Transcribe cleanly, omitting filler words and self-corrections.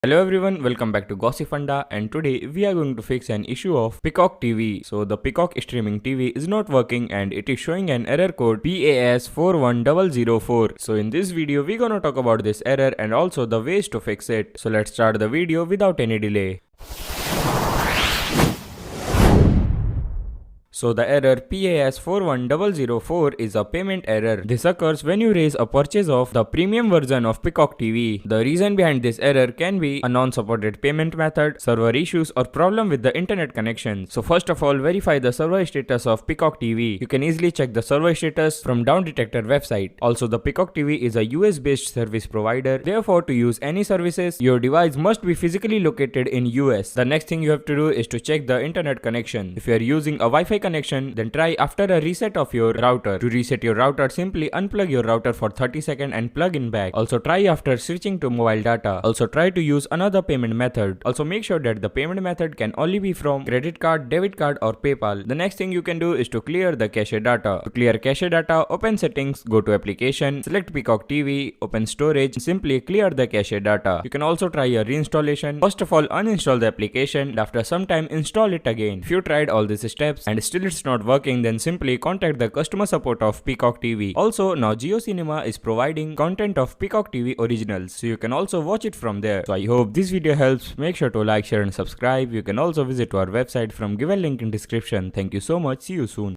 Hello everyone, welcome back to Gossipfunda, and today we are going to fix an issue of Peacock TV. So the Peacock streaming TV is not working and it is showing an error code PAS41004. So in this video we gonna talk about this error and also the ways to fix it. So let's start the video without any delay. So the error PAS41004 is a payment error. This occurs when you raise a purchase of the premium version of Peacock TV. The reason behind this error can be a non-supported payment method, server issues, or problem with the internet connection. So first of all, verify the server status of Peacock TV. You can easily check the server status from Down Detector website. Also, the Peacock TV is a US-based service provider. Therefore, to use any services, your device must be physically located in US. The next thing you have to do is to check the internet connection. If you are using a Wi-Fi connection, then try after a reset of your router. To reset your router, simply unplug your router for 30 seconds and plug in back. Also try after switching to mobile data. Also try to use another payment method. Also make sure that the payment method can only be from credit card, debit card or PayPal. The next thing you can do is to clear the cache data. To clear cache data, open settings, go to application, select Peacock TV, open storage, and simply clear the cache data. You can also try a reinstallation. First of all, uninstall the application and after some time install it again. If you tried all these steps and still it's not working, then simply contact the customer support of Peacock TV. Also, now Jio Cinema is providing content of Peacock TV originals, so you can also watch it from there. So I hope this video helps. Make sure to like, share and subscribe. You can also visit our website from given link in description. Thank you so much. See you soon.